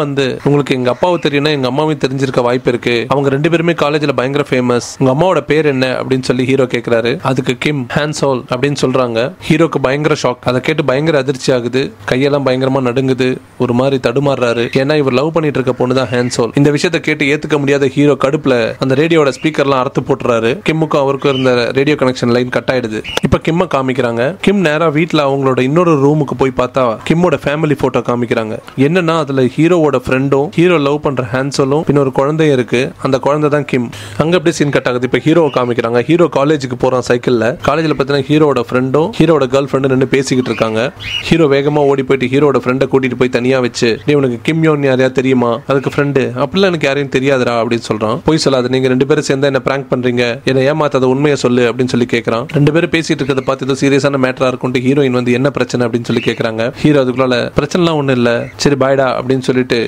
S1: உங்களுக்கு எங்க அப்பாவை தெரியும்னா எங்க அம்மாவையும் தெரிஞ்சிருக்க வாய்ப்பு இருக்கு, அவங்க ரெண்டு பேருமே காலேஜ்ல பயங்கர ஃபேமஸ், உங்க அம்மாவோட பேர் என்ன அப்படின்னு சொல்லி ஹீரோ கேக்குறாரு. அதுக்கு கிம் ஹான்சோல் அப்படின்னு சொல்றாங்க. ஹீரோக்கு பயங்கர ஷாக். அதை கேட்டு பயங்கர அதிர்ச்சி ஆகுது. கையெல்லாம் பயங்கரமா நடுங்குது, ஒரு மாதிரி தடுமாறுறாரு. ஏன்னா இவர் லவ் பண்ணிட்டு இருக்க பொண்ணு தான் ஹான்சோல். இந்த விஷயத்தை கேட்டு ஏத்துக்க முடியாத ஹீரோ கடுப்புல அந்த ரேடியோட ஸ்பீக்கர்லாம் அறுத்து போட்டுறாரு. கிம்முக்கும் அவருக்கும் இருந்த ரேடியோ கனெக்ஷன் லைன் கட் ஆயிடுது. இப்ப கிம்ம காமிக்கிறாங்க. கிம் நேரா வீட்டுல அவங்களோட இன்னொரு ரூமுக்கு போய் பார்த்தா கிம்மோட ஃபேமிலி போட்டோ காமிக்கிறாங்க. என்னன்னா அதுல ஹீரோவோட ஃப்ரெண்டும் ஹீரோ லவ் பண்ற ஹான்சோலும் பின்ன ஒரு குழந்தையும் இருக்கு. அந்த குழந்தை தான் கிம். அங்க அப்படியே சீன் கட் ஆகுது. இப்ப ஹீரோவை காமிக்கிறாங்க. ஹீரோ காலேஜுக்கு போறான் சைக்கிள்ல. காலேஜ்ல பார்த்தீங்கன்னா ஹீரோட ஃப்ரெண்டும் ஹீரோட கேர்ள் ஃப்ரெண்டும் நின்று பேசிக்கிட்டு இருக்காங்க. ஹீரோ வேகமா ஓடி போயிட்டு ஹீரோட ஃப்ரெண்டை கூட்டிட்டு போய் தனியா வச்சு, நீ உனக்கு கிம் யோன் யாரையா தெரியுமா? அதுக்கு ஃப்ரெண்டு அப்படிலாம் எனக்கு யாரையும் தெரியாதுடா அப்படின்னு சொல்றான். போய் சொல்லாது, நீங்க ரெண்டு பேரும் சேர்ந்தா என்ன பிராங்க் பண்றீங்க, என்ன ஏமாத்தாத உண்மையை சொல்லு அப்படின்னு சொல்லி கேட்கறான். ரெண்டு பேரும் பேசிட்டு இருக்கிறத பார்த்து ஏதோ சீரியஸான மேட்டரா இருக்கும். ஹீரோயின் என்ன பிரச்சனை அப்படின்னு சொல்லி கேட்கறாங்க. ஹீரோ அதுக்குள்ள பிரச்சனைலாம் ஒண்ணு இல்ல, சரி பாய்டா அப்படின்னு சொல்லிட்டு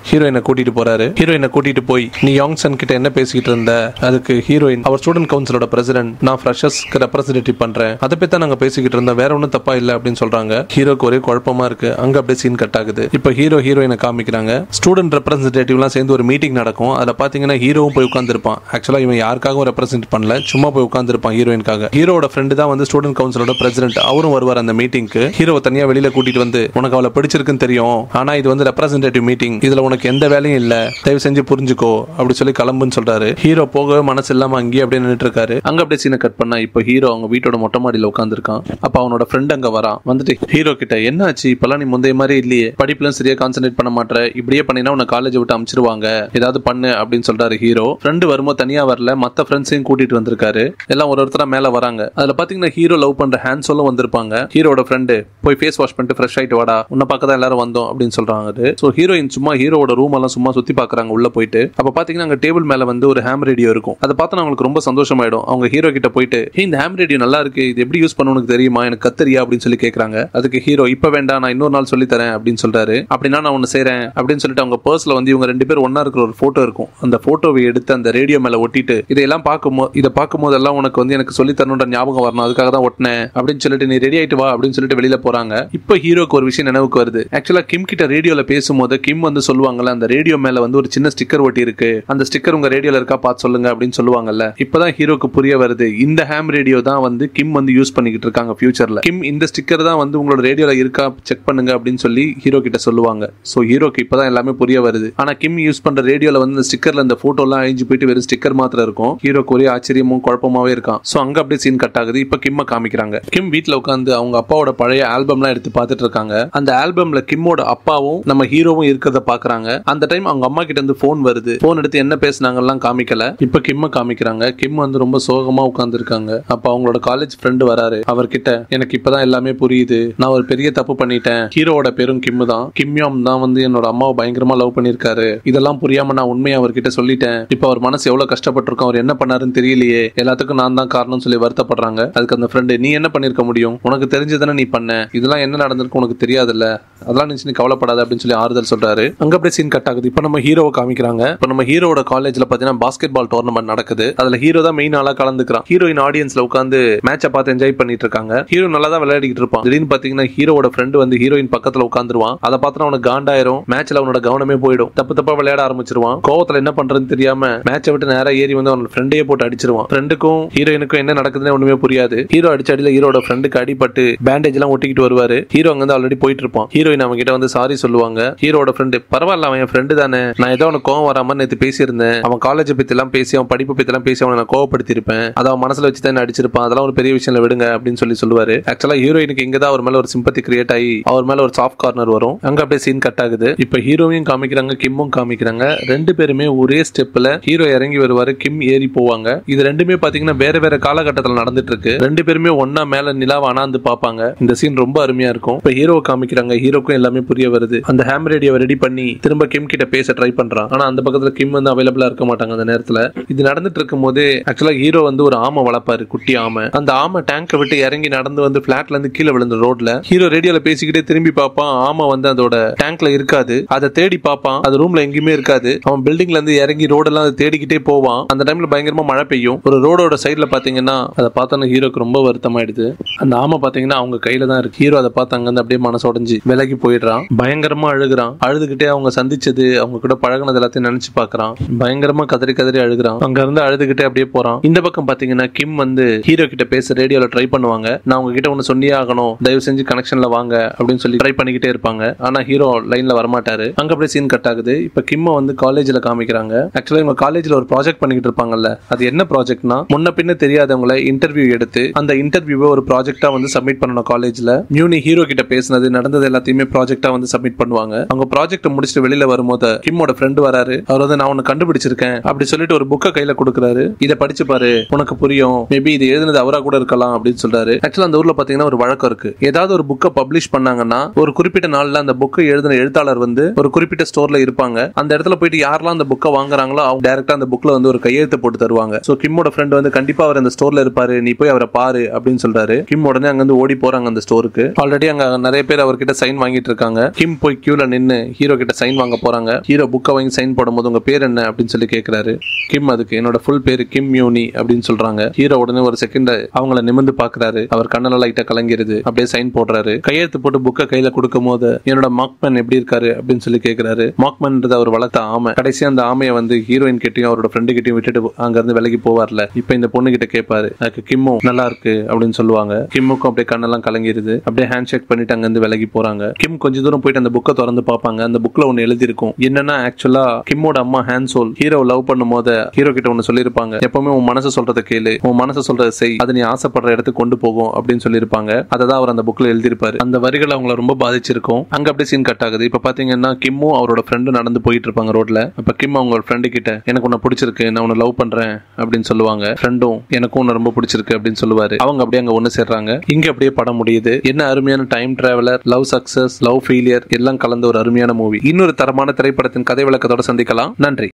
S1: ஹீரோயினை கூட்டிட்டு போறாரு. ஹீரோயினை கூட்டிட்டு போய் நீ யாங்சன் கிட்ட என்ன பேசிக்கிட்டு இருந்த? அதுக்கு ஹீரோயின் அவர் ஸ்டூடெண்ட் கவுன்சிலோட பிரசிடென்ட், நான் ஃப்ரெஷர்ஸ்க்கு ரெப்ரசன்டேட்டிவ் பண்றேன், அதை பத்தி நாங்க பேசிக்கிட்டு இருந்தோம், வேற ஒன்றும் தப்பா இல்ல அப்படின்னு சொல்றாங்க. ஹீரோக்கு ஒரே குழப்பமா இருக்கு. அங்க அப்படியே சீன் கட் ஆகுது. இப்ப ஹீரோயினை காமிக்கிறாங்க. ஸ்டூடெண்ட் ரெப்ரசன்டேட்டிவ்லாம் சேர்ந்து ஒரு மீட்டிங் நடக்கும். அதுல பாத்தீங்கன்னா ஹீரோவும் போய் உட்கார்ந்துருப்பான். ஆக்சுவலா இவன் யாருக்காகவும் ரெப்ரசென்ட் பண்ணல, சும்மா போய் உட்கார்ந்துருப்பான் ஹீரோயின்காக. ஹீரோட ஃப்ரெண்டு தான் ஸ்டூடெண்ட் கவுன்சிலோட பிரசிடென்ட், அவரும் வருவார் அந்த மீட்டிங்க்கு. ஹீரோவை தனியா வெளியில கூட்டிட்டு வந்து, உனக்கு அவளை பிடிச்சிருக்குன்னு தெரியும், ஆனா இது ரெப்ரசன்டேட்டிவ் மீட்டிங், இதுல உனக்கு எந்த வேலையும் இல்ல, தயவு செஞ்சு புரிஞ்சுக்கோ அப்படி சொல்லி கிளம்புன்னு சொல்றாரு. ஹீரோ போகவே மனசு இல்லாம அங்கேயே அப்படியே நின்னுட்டு இருக்காரு. அங்க அப்படியே சீனை கட் பண்ணா இப்ப ஹீரோ அவங்க வீட்டோட மொட்டை மாடியில உட்காந்துருக்கான். அப்ப அவனோட ஃப்ரெண்ட் அங்க வரான். வந்துட்டு ஹீரோ கிட்ட என்ன ஆச்சு, இப்பெல்லாம் நீ முந்தைய மாதிரி இல்லையே, படிப்புலாம் சரியா கான்சென்ட்ரேட் பண்ண மாட்டேற, இப்படியே பண்ணினா உன்னை காலேஜ் விட்டு அமிச்சிருவாங்க, ஏதாவது பண்ணு அப்படின்னு சொல்றாரு ஹீரோ. ஃப்ரெண்டு வரும்போது தனியா வரல, மத்த ஃப்ரெண்ட்ஸையும் கூட்டிட்டு வந்திருக்காரு. எல்லாம் ஒரு ஒருத்தரா மேல வராங்க. அதுல பாத்தீங்கன்னா ஹீரோ லவ் பண்ற ஹான்சோலும் வந்திருப்பாங்க. ஹீரோட ஃப்ரெண்டு போய் ஃபேஸ் வாஷ் பண்ணிட்டு ஃப்ரெஷ் ஆயிட்டு வாடா, உன்னை பார்க்க தான் எல்லாரும் வந்தோம் அப்படின்னு சொல்றாங்க. சோ ஹீரோயின் சும்மா ஹீரோவோட ரூம் எல்லாம் சும்மா சுத்தி பாக்குறாங்க உள்ள போயிட்டு. அப்ப பாத்தீங்கன்னா அங்க டேபிள் மேல வந்து ஒரு ஹேம் ரேடியோ இருக்கும். அதை பார்த்து அவங்களுக்கு ரொம்ப சந்தோஷமாயிடும். அவங்க ஹீரோ கிட்ட போயிட்டு இந்த ஹேம் ரேடியோ நல்லா இருக்கு, இது எப்படி யூஸ் பண்ணணும்னு தெரியுமா, எனக்கு கத்தரியா அப்படின்னு சொல்லி கேக்குறாங்க. அதுக்கு ஹீரோ இப்ப வேண்டாம், நான் இன்னொரு நாள் சொல்லி தரேன் அப்படின்னு சொல்றாரு. அப்படின்னா நான் ஒன்னு செய்றேன் அப்படின்னு சொல்லிட்டு அவங்க பர்ஸ்ல வந்து இவங்க 2 பேரும் ஒன்னா இருக்கிற ஒரு போட்டோ இருக்கும். அந்த போட்டோவை எடுத்து அந்த ரேடியோ மேல ஒட்டிட்டு இதெல்லாம் பார்க்கும்போது எல்லாம் உனக்கு வந்து எனக்கு சொல்லி தரணும்ன்ற ஞாபகம் வரணும், அதுக்காக தான் ஒட்டினேன் அப்படின்னு சொல்லிட்டு நீ ரெடி ஆயிட்டு வா அப்படின்னு சொல்லிட்டு வெளியில போறாங்க. இப்ப ஹீரோக்கு ஒரு விஷயம் நினைவுக்கு வருது. ஆக்சுவலா கிம் கிட்ட ரேடியோல பேசும்போது கிம் வந்து சொல்லுவாங்கல்ல, அந்த ரேடியோ மேல வந்து ஒரு சின்ன ஸ்டிக்கர் ஒட்டி இருக்கு, அந்த ஸ்டிக்கர் உங்க ரேடியோல இருக்கா பார்த்து சொல்லுங்க அப்படின்னு சொல்லுவாங்கல்ல. இப்பதான் ஹீரோக்கு புரிய வருது, இந்த ஹேம் ரேடியோ தான் வந்து கிம் வந்து யூஸ் பண்ணிக்கிட்டு இருக்காங்க ஃபியூச்சர்ல. கிம் இந்த ஸ்டிக்கர் தான் வந்து உங்களோட ரேடியோல இருக்கா செக் பண்ணுங்க அப்படின்னு சொல்லி ஹீரோ கிட்ட சொல்லுவாங்க. சோ ஹீரோக்கு இப்பதான் எல்லாமே புரிய வருது. ஆனா கிம் யூஸ் பண்ற ரேடியோல வந்து இந்த ஸ்டிக்கர்ல இந்த போட்டோ எல்லாம் அழிஞ்சு போயிட்டு வெறும் ஸ்டிக்கர் மாத்திரம் இருக்கும். ஹீரோக்கு ஒரே ஆச்சரியமும் குழப்பமாவே இருக்கான். சோ அங்க அப்படியே சீன் கட் ஆகுது. இப்ப கிம்ம காமிக்கிறாங்க. கிம் வீட்டுல உட்காந்து அவங்க அப்பாவோட பழைய ஆல்பம்லாம் எடுத்து பார்த்துட்டு இருக்காங்க. அந்த ஆல்பம்ல கிம்மோட அப்பாவும் நம்ம ஹீரோவும் இருக்கிறத பாக்குறாங்க. அந்த டைம் அவங்க அம்மா கிட்ட இருந்து போன் வருது. போன் எடுத்து என்ன பேசினாங்கலாம் காமிக்கல. இப்ப கிம்ம காமிக்கிறாங்க. கிம் வந்து ரொம்ப சோகமா உட்கார்ந்து இருக்காங்க. அப்ப அவங்களோட காலேஜ் ஃப்ரெண்டு வராரு. அவர்கிட்ட எனக்கு இப்பதான் எல்லாமே புரியுது, நான் ஒரு பெரிய தப்பு பண்ணிட்டேன். ஹீரோவோட பேரும் கிம் தான். கிம்யோம் தான் வந்து என்னோட அம்மாவை பயங்கரமா லவ் பண்ணிருக்காரு. இதெல்லாம் புரியாம நான் உண்மையை அவர்கிட்ட சொல்லிட்டேன். இப்ப அவர் மனசு எவ்வளவு கஷ்டப்பட்டிருக்கும், அவர் என்ன பண்ணாருன்னு தெரியலையே, எல்லாத்துக்கும் நான் தான் காரணம் சொல்லி வருத்தப்படுறாங்க. அதுக்கு அந்த ஃப்ரெண்டு நீ என்ன பண்ணிருக்க முடியும், உனக்கு தெரிஞ்சதானே நீ பண்ண, இதெல்லாம் என்ன நடந்திருக்கு உனக்கு தெரியாதுல்ல, அதெல்லாம் நீ கவலைப்படாத அப்படின்னு சொல்லி ஆறுதல் சொல்றாரு. அங்க அப்படியே சீன் கட் ஆகுது. இப்ப நம்ம ஹீரோவை காமிக்கிறாங்க. இப்ப நம்ம ஹீரோட காலேஜ்ல பாத்தீங்கன்னா பாஸ்கெட் பால் டோர்னமெண்ட் நடக்குது. அதுல ஹீரோ தான் மெயின் ஆளா கலந்துக்கிறான். ஹீரோயின் ஆடியன்ஸ்ல உட்காந்து மேட்சை பார்த்து என்ஜாய் பண்ணிட்டு இருக்காங்க. ஹீரோ நல்லா தான் விளையாடிட்டு இருப்பான். திடீர்னு பாத்தீங்கன்னா ஹீரோட ஃப்ரெண்டு வந்து ஹீரோயின் பக்கத்துல உட்காந்துருவான். அதை பார்த்து அவனுக்கு காண்டாயிரும். மேட்ச்ல அவனோட கவனமே போயிடும். தப்பா விளையாட ஆரம்பிச்சிருவான். கோவத்துல என்ன பண்றதுன்னு தெரியாம மேட்சை விட்டு நேரா ஏறி வந்து அவனோட ஃப்ரெண்டையே போட்டு அடிச்சிருவான். ஃப்ரெண்டுக்கும் ஹீரோயினுக்கும் என்ன நடக்குதுன்னு ஒண்ணுமே புரியாது. ஹீரோ அடிச்ச அடியில ஹீரோட ஃப்ரெண்டுக்கு அடிபட்டு பேண்டேஜ் எல்லாம் ஒட்டிக்கிட்டு வருவாரு. ஹீரோ அங்க வந்து ஆல்ரெடி போயிட்டு இருப்பான். ஹீரோயின் அவங்க கிட்ட வந்து சாரி சொல்லுவாங்க. ஹீரோட ஃப்ரெண்டு பரவாயில்ல, அவன் என் ஃப்ரெண்டு தானே, நான் ஏதோ அவனுக்கு கோவம் வராம நேற்று பேசியிருந்தேன், அவன் காலேஜ் பத்தி எல்லாம் பேசி அவன் படிப்பு பத்தி எல்லாம் பேசி அவனை நான் கோவப்படுத்தி இருப்பேன், அதை அவன் மனசுல வச்சு தான் அடிச்சிருப்பான், அதெல்லாம் ஒரு பெரிய விஷயம் விடுங்க அப்படின்னு சொல்லுவாரு. ஆக்சுவலா ஹீரோயினுக்கு இங்கதான் அவர் மேல ஒரு சிம்பத்தி கிரியேட் ஆகி அவர் மேல ஒரு சாஃப்ட் கார்னர் வரும். அங்க அப்படியே சீன் கட் ஆகுது. இப்ப ஹீரோவையும் காமிக்கிறாங்க, கிம்மும் காமிக்கிறாங்க. 2 பேருமே ஒரே ஸ்டெப்ல ஹீரோ இறங்கி வருவாரு, கிம் ஏறி போவாங்க. இது ரெண்டுமே பாத்தீங்கன்னா வேற வேற காலகட்டத்தில் நடந்துட்டு இருக்கு. 2 பேருமே ஒன்னா மேல நிலாவை அனாந்து பாப்பாங்க. இந்த சீன் ரொம்ப அருமையா இருக்கும். இப்ப ஹீரோவை காமிக்கிறாங்க. ஹீரோக்கும் எல்லாமே புரிய வருது. அந்த ஹேம் ரேடியோவை ரெடி பண்ணி திரும்ப கிம் கிட்ட பேச ட்ரை பண்றான். ஆனா அந்த பக்கத்துல கிம் வந்து அவைலபிளா இருக்க மாட்டாங்க அந்த நேரத்துல. இது நடந்துட்டு இருக்கும் போது ஆக்சுவலா ஹீரோ வந்து ஒரு ஆமை வளர்ப்பாரு, குட்டி ஆமை. அந்த ஆமை டேங்கை விட்டு இறங்கி நடந்து வந்து பிளாட்ல இருந்து கீழே விழுந்த ரோட்ல ஹீரோ ரேடியோல பேசிக்கிட்டே திரும்பி பார்ப்பான். ஆமை வந்து அதோட டேங்க்ல இருக்காது. அதை தேடி பார்ப்பான். அது ரூம்ல எங்கேயுமே இருக்காது. அவன் பில்டிங்ல இருந்து இறங்கி ரோடெல்லாம் தேடிக்கிட்டே போவான். அந்த டைம்ல பயங்கரமா மழை பெய்யும். ஒரு ரோடோட சைட்ல பாத்தீங்கன்னா அதை பார்த்தோன்னா ஹீரோக்கு ரொம்ப வருத்தமாயிடுது. அந்த ஆமை பாத்தீங்கன்னா அவங்க கையில தான் இருக்கு. ஹீரோ அதை பார்த்து அங்க இருந்து அப்படியே மனசு உடைஞ்சு விலகி போயிடுறான். பயங்கரமா அழுகுறான். அழுதுகிட்டே அவங்க சந்திச்சது, அவங்க கூட பழகினது எல்லாத்தையும் நினைச்சு பாக்குறான். பயங்கரமா கதறி கதறி அழுகுறான். அங்க இருந்து அழுதுகிட்டே அப்படியே போறான். இந்த பக்கம் பாத்தீங்கன்னா கிம் வந்து ஹீரோ கிட்ட பேச ரேடியோல ட்ரை பண்ணுவாங்க. நான் உங்ககிட்ட ஒன்னு சொல்லியே ஆகணும், தயவு செஞ்சு கனெக்ஷன்ல வாங்க அப்படின்னு சொல்லி ட்ரை பண்ணிக்கிட்டே இருப்பாங்க. ஆனா ஹீரோ லைன்ல வரமாட்டாரு. அங்க அப்படியே சீன் கட் ஆகுது. இப்ப கிம்ம வந்து காலேஜ்ல காமிக்கிறாங்க. ஆக்சுவலா இவங்க காலேஜ்ல ஒரு ப்ராஜெக்ட் பண்ணிக்கிட்டு இருப்பாங்கல்ல, அது என்ன ப்ராஜெக்ட்னா முன்ன பின்ன தெரியாதவங்களை இன்டர்வியூ எடுத்து அந்த இன்டர்வியூவை ஒரு ப்ராஜெக்டா வந்து சப்மிட் பண்ணணும். காலேஜ்ல மியூனி ஹீரோ கிட்ட பேசினது நடந்தது எல்லாத்தையுமே ப்ராஜெக்டா வந்து சப்மிட் பண்ணுவாங்க. அவங்க ப்ராஜெக்ட் முடிச்சுட்டு வெளியில வரும்போது கிம்மோட ஃப்ரெண்ட் வராரு. அவர் வந்து நான் ஒன்னு கண்டுபிடிச்சிருக்கேன் அப்படி சொல்லிட்டு ஒரு புக்கை கையில கொடுக்குறாரு. இதை படிச்சு பாரு, உனக்கு புரியும், மேபி இது எழுதுனது அவரா கூட இருக்கலாம் அப்படின்னு சொல்றாரு. ஆக்சுவலா அந்த ஊர்ல பாத்தீங்கன்னா ஒரு வழக்கம் இருக்கு. ஏதாவது ஒரு புக்கை பப்ளிஷ் பண்ணாங்கன்னா ஒரு குறிப்பிட்ட நாள்ல அந்த புக்கை எழுதின எழுத்தாளர் வந்து ஒரு குறிப்பிட்ட ஸ்டோர்ல இருப்பாங்க. அந்த இடத்துல போயிட்டு யாரெல்லாம் அந்த புக்கை வாங்குறாங்களோ அவங்க டைரக்டா அந்த புக்ல வந்து ஒரு கையெழுத்து போட்டு தருவாங்க. சோ கிம்மோட ஃப்ரெண்ட் வந்து கண்டிப்பா அவர் அந்த ஸ்டோர்ல இருப்பாரு, நீ போய் அவரை பாரு அப்படின்னு சொல்றாரு. கிம் உடனே அங்க இருந்து ஓடி போறாங்க அந்த ஸ்டோருக்கு. ஆல்ரெடி அங்க நிறைய பேர் அவர்கிட்ட சைன் வாங்கிட்டு இருக்காங்க. கிம் போய் கியூல நின்னு ஹீரோ கிட்ட சைன் வாங்க போறாங்க. ஹீரோ புக்கை வாங்கி சைன் போடும்போது உங்க பேர் என்ன அப்படின்னு சொல்லி கேட்கிறாரு. கிம் அதுக்கு என்னோட ஃபுல் பேரு கிம் மியூனி அப்படின்னு சொல்றாங்க. ஹீரோ உடனே ஒரு செகண்ட் அவங்கள நிமிர்ந்து பாக்குறாரு. அவர் கண்ணெல்லாம் லைட்டா கலங்கிருது. அப்படியே சைன் போடுறாரு. கையெழுத்து போட்டு புக்கை கையில கொடுக்கும் போது என்னோட மார்க்மேன் எப்படி இருக்காரு அப்படின்னு சொல்லி கேட்கிறாரு. மார்க்மேன்ன்றது அவர் வளர்த்த ஆமை. கடைசியா அந்த ஆமையை வந்து ஹீரோயின் கிட்டையும் அவரோட ஃப்ரெண்டு கிட்டையும் விட்டுட்டு அங்க இருந்து விலகி போவார்ல, இப்ப இந்த பொண்ணு கிட்ட கேட்பாரு. அதுக்கு கிம்மும் நல்லா இருக்கு அப்படின்னு சொல்லுவாங்க. கிம்முக்கும் அப்படியே கண்ணெல்லாம் கலங்கிருது. அப்படியே ஹேண்ட் ஷேக் பண்ணிட்டு அங்க இருந்து விலகி போறாங்க. கிம் கொஞ்ச தூரம் போயிட்டு அந்த புக்கை திறந்து பார்ப்பாங்க. அந்த புக்ல ஒன்னு எழுதி இருக்கும். என்னன்னா ஆக்சுவலா கிம்மோட அம்மா ஹான்சோல் ஹீரோ லவ் பண்ணும் போது ஹீரோ கிட்ட ஒன்னு சொல்லிருப்பாங்க, எப்பவுமே உன் மனசு சொல்றதை கேளு, உன் மனசு சொல்றதை செய், அது நீ ஆசைப்படுற இடத்துக்கு கொண்டு போகும் அப்படின்னு சொல்லிருப்பாங்க. அததான் அவர் அந்த புக்ல எழுதிருப்பாரு. அந்த வரிகள் அவங்களை ரொம்ப பாதிச்சிருக்கும். அங்க அப்படியே சீன் கட் ஆகுது. இப்ப பாத்தீங்கன்னா கிம்மும் அவரோட ஃப்ரெண்டு நடந்து போயிட்டு இருப்பாங்க ரோட்ல. அப்ப கிம் அவங்க ஃப்ரெண்டு கிட்ட எனக்கு உன்னை பிடிச்சிருக்கு, நான் உன்னை லவ் பண்றேன் அப்படின்னு சொல்லுவாங்க. ஃப்ரெண்டும் எனக்கும் உன்னை ரொம்ப பிடிச்சிருக்கு அப்படின்னு சொல்லுவாரு. அவங்க அப்படியே அங்க ஒண்ணு சேர்றாங்க. இங்க அப்படியே படம் முடியுது. என்ன அருமையான time traveller, love success, love failure எல்லாம் கலந்த ஒரு அருமையான மூவி. இன்னொரு தரமான திரைப்படத்தின் கதை விளக்கத்தோட சந்திக்கலாம். நன்றி.